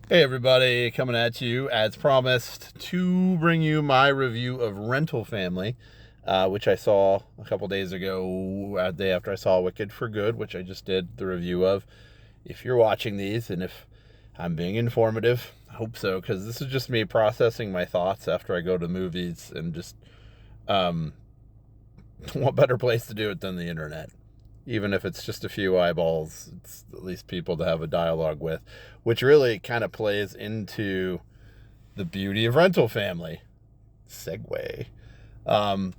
Hey everybody, coming at you as promised to bring you my review of Rental Family, which I saw a couple days ago, a day after I saw Wicked for Good, which I just did the review of. If you're watching these and if I'm being informative, I hope so, because this is just me processing my thoughts after I go to movies and just, um, what better place to do it than the internet? Even if it's just a few eyeballs, it's at least people to have a dialogue with, which really kind of plays into the beauty of Rental Family. Segue. Um,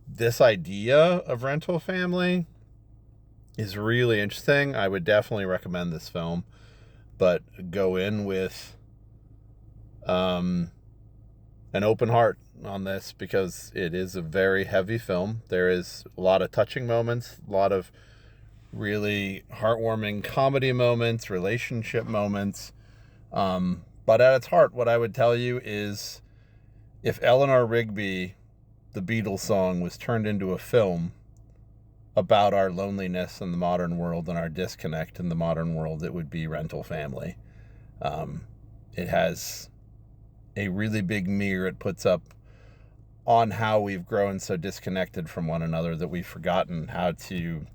this idea of Rental Family is really interesting. I would definitely recommend this film, but go in with um, an open heart on this because it is a very heavy film. There is a lot of touching moments, a lot of really heartwarming comedy moments, relationship moments. But at its heart, what I would tell you is if Eleanor Rigby, the Beatles song, was turned into a film about our loneliness in the modern world and our disconnect in the modern world, it would be Rental Family. Um, it has a really big mirror it puts up on how we've grown so disconnected from one another that we've forgotten how to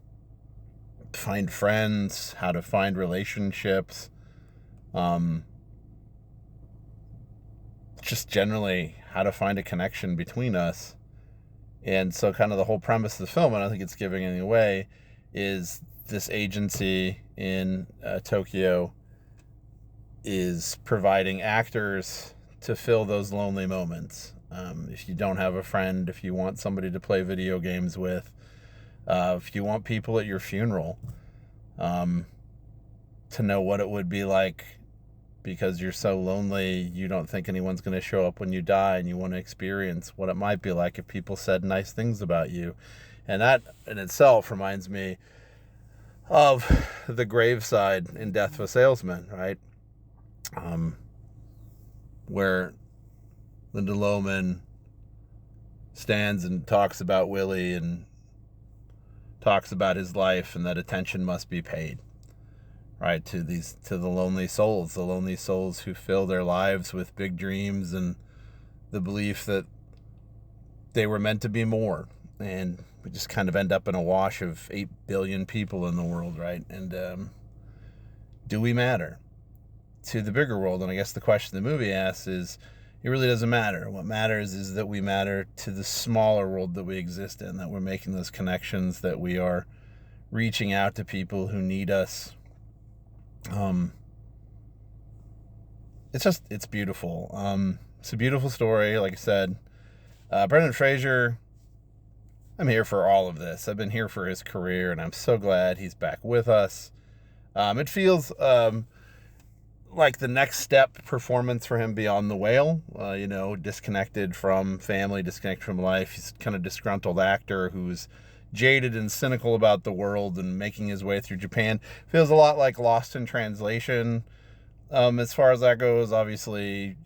find friends, how to find relationships, um, just generally how to find a connection between us. And so, kind of the whole premise of the film, and I don't think it's giving anything away, is this agency in Tokyo is providing actors to fill those lonely moments. If you don't have a friend, if you want somebody to play video games with, if you want people at your funeral, um, to know what it would be like because you're so lonely you don't think anyone's going to show up when you die, and you want to experience what it might be like if people said nice things about you. And that in itself reminds me of the graveside in Death of a Salesman, right? um, where Linda Lohman stands and talks about Willie and talks about his life and that attention must be paid, right, to the lonely souls who fill their lives with big dreams and the belief that they were meant to be more. And we just kind of end up in a wash of 8 billion people in the world, right? And do we matter to the bigger world? And I guess the question the movie asks is, it really doesn't matter. What matters is that we matter to the smaller world that we exist in, that we're making those connections, that we are reaching out to people who need us. Um, it's beautiful. It's a beautiful story, like I said. Brendan Fraser, I'm here for all of this. I've been here for his career, and I'm so glad he's back with us. It feels like the next step performance for him beyond The Whale. Disconnected from family, disconnected from life. He's kind of disgruntled actor who's jaded and cynical about the world and making his way through Japan. Feels a lot like Lost in Translation. As far as that goes, obviously,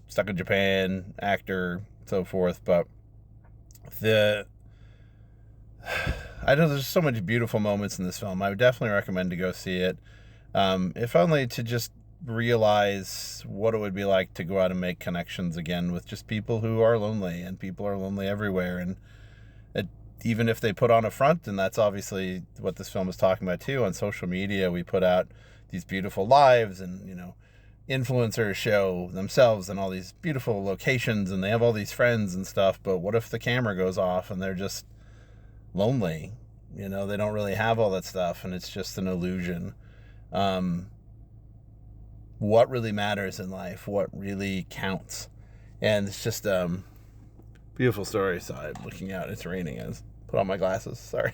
stuck in Japan, actor, so forth. But the I know there's so many beautiful moments in this film. I would definitely recommend to go see it. If only to just realize what it would be like to go out and make connections again with just people who are lonely, and people are lonely everywhere. And it, even if they put on a front, and that's obviously what this film is talking about too, on social media, we put out these beautiful lives, and influencers show themselves in all these beautiful locations, and they have all these friends and stuff. But what if the camera goes off and they're just lonely? They don't really have all that stuff, and it's just an illusion. Um, what really matters in life? What really counts? And it's just beautiful story. So I'm looking out. It's raining. I put on my glasses. Sorry.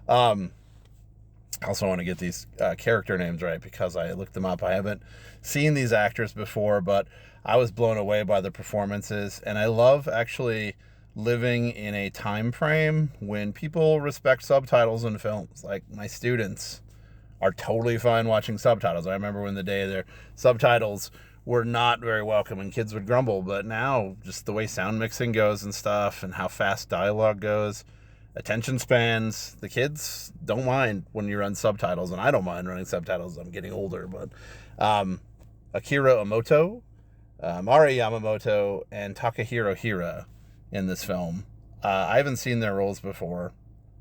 Um, I also want to get these character names right because I looked them up. I haven't seen these actors before, but I was blown away by the performances. And I love actually living in a time frame when people respect subtitles in films. Like my students are totally fine watching subtitles. I remember when the day their subtitles were not very welcome and kids would grumble, but now just the way sound mixing goes and stuff and how fast dialogue goes, attention spans, the kids don't mind when you run subtitles, and I don't mind running subtitles. I'm getting older, but Akira Omoto, Mari Yamamoto, and Takahiro Hira in this film. I haven't seen their roles before,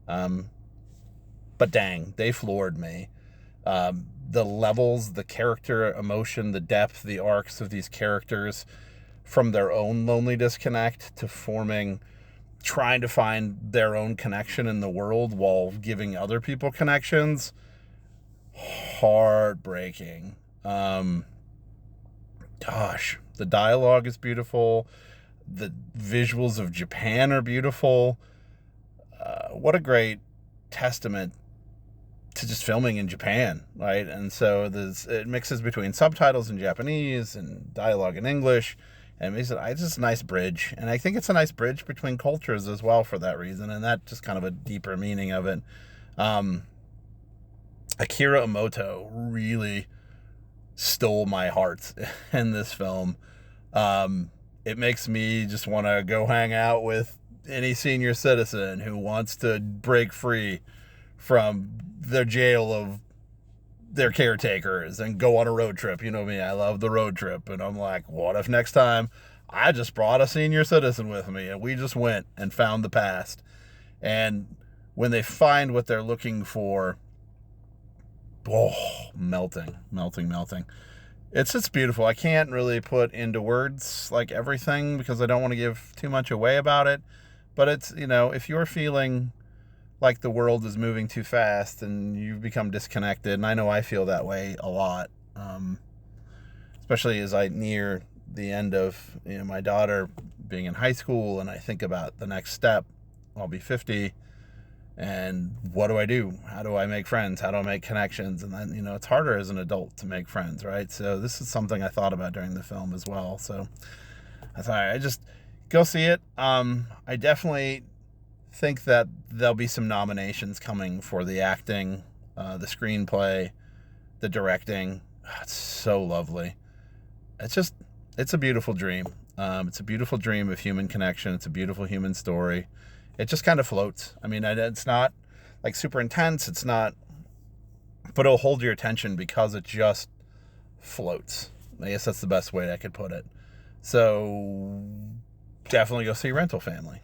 but dang, they floored me. The levels, the character emotion, the depth, the arcs of these characters, from their own lonely disconnect to trying to find their own connection in the world while giving other people connections. Heartbreaking. Gosh, the dialogue is beautiful. The visuals of Japan are beautiful. What a great testament to just filming in Japan, right? And so it mixes between subtitles in Japanese and dialogue in English, and it's just a nice bridge. And I think it's a nice bridge between cultures as well for that reason, and that just kind of a deeper meaning of it. Akira Omoto really stole my heart in this film. It makes me just want to go hang out with any senior citizen who wants to break free from the jail of their caretakers and go on a road trip. You know me, I love the road trip. And I'm like, what if next time I just brought a senior citizen with me and we just went and found the past? And when they find what they're looking for, melting. It's just beautiful. I can't really put into words like everything because I don't want to give too much away about it. But it's, if you're feeling like the world is moving too fast and you've become disconnected, and I know I feel that way a lot, especially as I near the end of my daughter being in high school, and I think about the next step. I'll be 50, and what do I do? How do I make friends? How do I make connections? And then, it's harder as an adult to make friends, right? So this is something I thought about during the film as well. So I thought I just go see it. I definitely think that there'll be some nominations coming for the acting, the screenplay, the directing. It's so lovely. It's a beautiful dream. It's a beautiful dream of human connection. It's a beautiful human story. It just kind of floats. I mean, it's not like super intense. It's not, but it'll hold your attention because it just floats. I guess that's the best way I could put it. So definitely go see Rental Family.